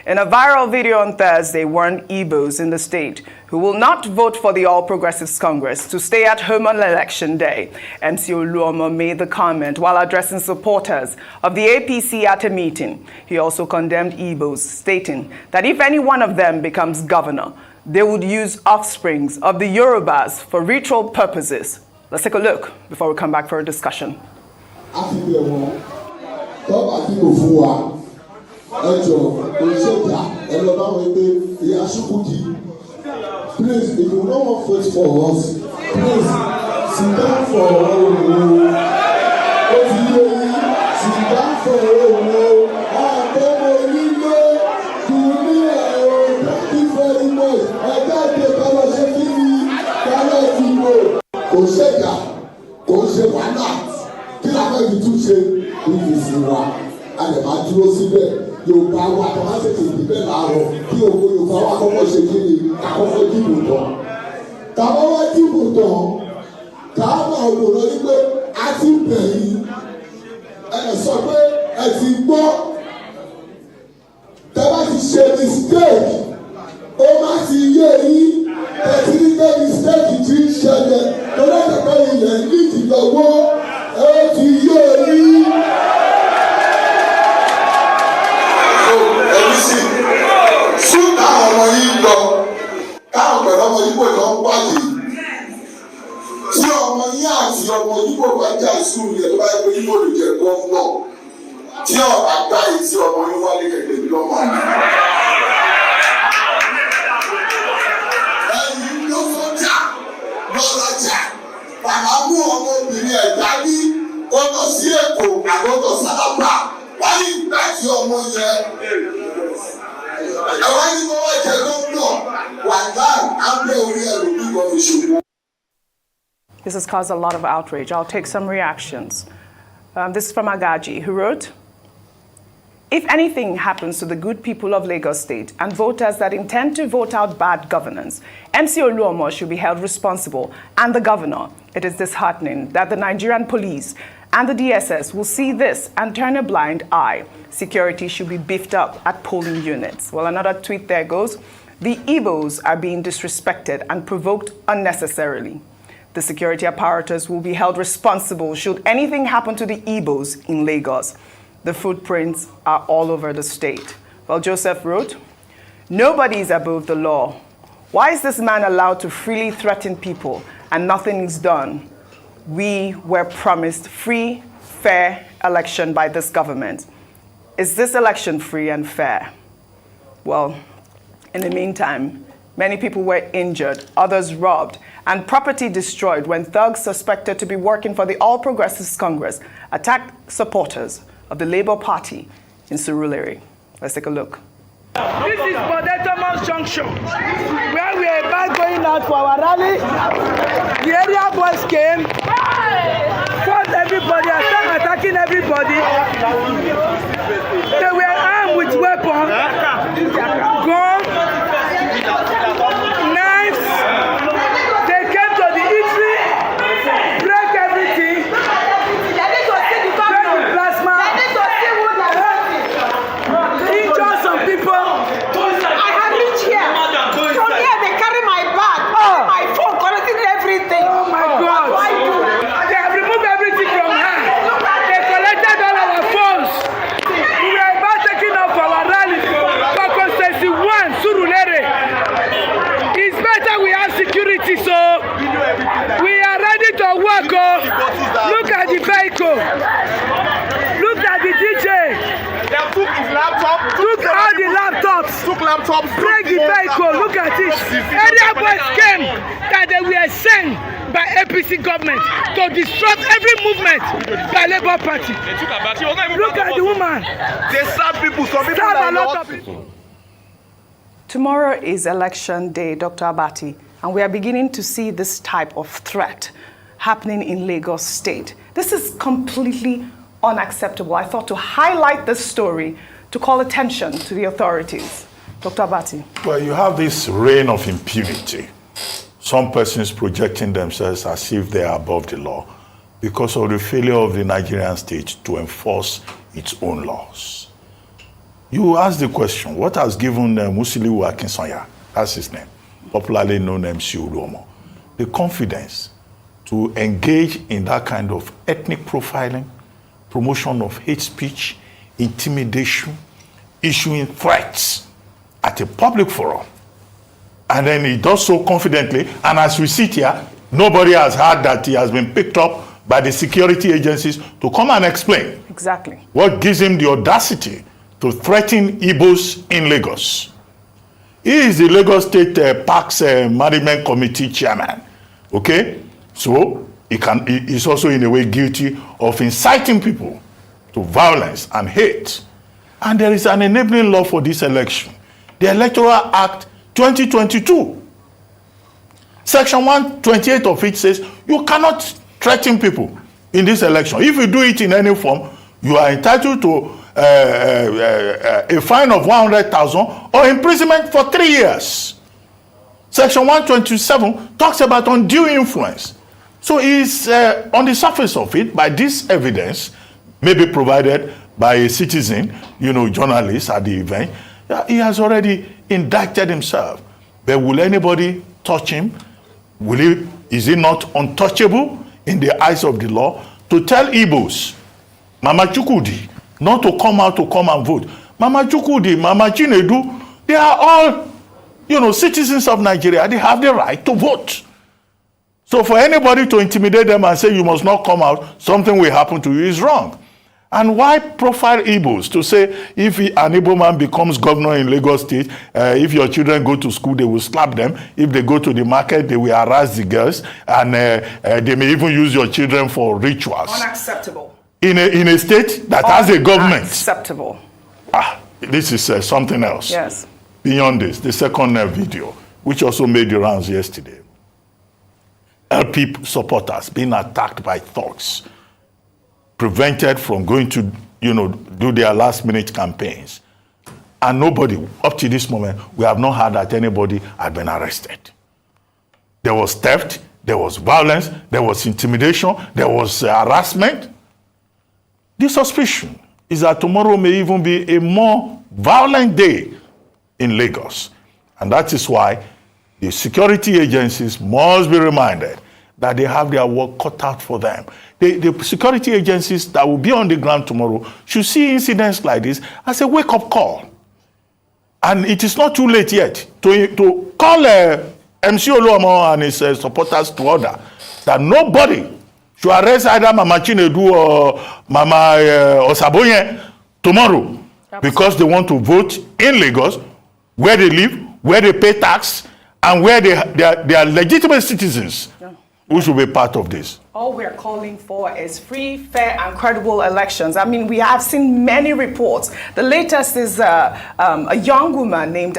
In a viral video on Thursday, warned Igbos in the state who will not vote for the All Progressives Congress to stay at home on election day. MC Oluomo made the comment while addressing supporters of the APC at a meeting. He also condemned Igbos, stating that if any one of them becomes governor, they would use offsprings of the Yorubas for ritual purposes. Let's take a look before we come back for a discussion. Please, if you don't want to vote for us, please sit down for sit down for thank you very much. Yorùbá wa tó máa tètè dìbẹ́ láàárọ̀ kí owó Yorùbá wa kọ́kọ́ ṣe kí ni àkọ́kọ́ dìbò tán. Tàbá wá dìbò tán, káàmà òwòrán yìí pé a ti bẹ̀ yìí, ẹ sọ pé ẹ ti gbọ́. Tẹ́lá ti ṣe mistake, ó má ti yé yín, tẹ̀sí ní pé mistake ti ń ṣẹlẹ̀, lọ́dọ̀ tẹ̀pẹ́ ilẹ̀ nídìí lọ́wọ́, ẹ ti yé yín. Súnà ọmọ yìí lọ, káwọn pẹ̀lú ọmọ yìí kò lọ ń wáyé. Tí ọmọ yìí àti ọmọ yìí kò bá jà sùn yẹn tó bá yẹ pé yìí kò lè jẹ gọ́ọ̀nà. Tí ọ̀rọ̀ àgbá yìí tí ọmọ yìí wálé kẹ̀kẹ́ bí lọ́mọ àná. Ẹ̀yin ló sọ́jà lọ́lájà. Bàbá mú ọmọbìnrin ẹ̀dá ní ọ̀nà sí Èkó àgọ́tọ̀ sálábà. Wọ́n ní ìgbà tí ọmọ yẹn. This has caused a lot of outrage. I'll take some reactions. This is from Agaji, who wrote, "If anything happens to the good people of Lagos State and voters that intend to vote out bad governance, MC Oluomo should be held responsible, and the governor. It is disheartening that the Nigerian police and the DSS will see this and turn a blind eye. Security should be beefed up at polling units." Well, another tweet there goes, "The Igbos are being disrespected and provoked unnecessarily. The security apparatus will be held responsible should anything happen to the Igbos in Lagos. The footprints are all over the state." Well, Joseph wrote, "Nobody is above the law. Why is this man allowed to freely threaten people and nothing is done? We were promised free, fair election by this government. Is this election free and fair?" Well, in the meantime, many people were injured, others robbed, and property destroyed when thugs suspected to be working for the All Progressives Congress attacked supporters of the Labour Party in Surulere. Let's take a look. This is Bodetomas Junction, where we are about going out for our rally. The area boys came, fought everybody, and started attacking everybody. They were armed with weapons, guns, knives. They came to the eatery, break everything, break the plasma, injure some people. I have reached here. From here they carry my bag, my phone, collecting everything. Oh my God. They have removed everything from her. They collected all our phones. We were about taking off our rally for constituency 1, Surulere. It's better we have security, so we are ready to work. Look at the vehicle. Look at the DJ. They took his laptop. Took all the laptops. Took laptops. Break the vehicle. Look at it. Area boys came that they were sent by APC government to disrupt every movement by Labour Party. Look at the woman. They serve people. Some people Serve a lot of people. Tomorrow is election day, Dr. Abati, and we are beginning to see this type of threat happening in Lagos State. This is completely unacceptable. I thought to highlight this story to call attention to the authorities. Dr. Abati. Well, you have this reign of impunity. Some persons projecting themselves as if they are above the law because of the failure of the Nigerian state to enforce its own laws. You ask the question, what has given Musiliu Akinsanya, that's his name, popularly known as MC Oluomo, the confidence to engage in that kind of ethnic profiling, promotion of hate speech, intimidation, issuing threats at a public forum? And then he does so confidently, and as we sit here, nobody has heard that he has been picked up by the security agencies to come and explain. Exactly. What gives him the audacity to threaten Igbos in Lagos? He is the Lagos State Parks Management Committee chairman, okay? So he's also in a way guilty of inciting people to violence and hate. And there is an enabling law for this election, the Electoral Act 2022. Section 128 of it says you cannot threaten people in this election. If you do it in any form, you are entitled to a fine of 100,000 or imprisonment for 3 years. Section 127 talks about undue influence. So it's on the surface of it, by this evidence, maybe provided by a citizen, journalist at the event, he has already indicted himself. But will anybody touch him? Is he not untouchable in the eyes of the law? To tell Igbos, Mama Chukwudi, not to come out to come and vote. Mama Chukwudi, Mama Chinedu, they are all, citizens of Nigeria. They have the right to vote. So for anybody to intimidate them and say you must not come out, something will happen to you is wrong. And why profile Igbos to say if an Igbo man becomes governor in Lagos State, if your children go to school, they will slap them. If they go to the market, they will harass the girls, and they may even use your children for rituals. Unacceptable. In a state that has a government. Unacceptable. This is something else. Yes. Beyond this, the second video, which also made the rounds yesterday. LP supporters being attacked by thugs, prevented from going to, do their last-minute campaigns. And nobody, up to this moment, we have not heard that anybody had been arrested. There was theft, there was violence, there was intimidation, there was harassment. The suspicion is that tomorrow may even be a more violent day in Lagos. And that is why the security agencies must be reminded that they have their work cut out for them. The security agencies that will be on the ground tomorrow should see incidents like this as a wake-up call. And it is not too late yet to call MC Oluomo and his supporters to order that nobody should arrest either Mama Chinedu or Mama Osabonye tomorrow. Absolutely. Because they want to vote in Lagos, where they live, where they pay tax, and where they are legitimate citizens. Yeah. Who should be part of this? All we're calling for is free, fair, and credible elections. I mean, we have seen many reports. The latest is a young woman named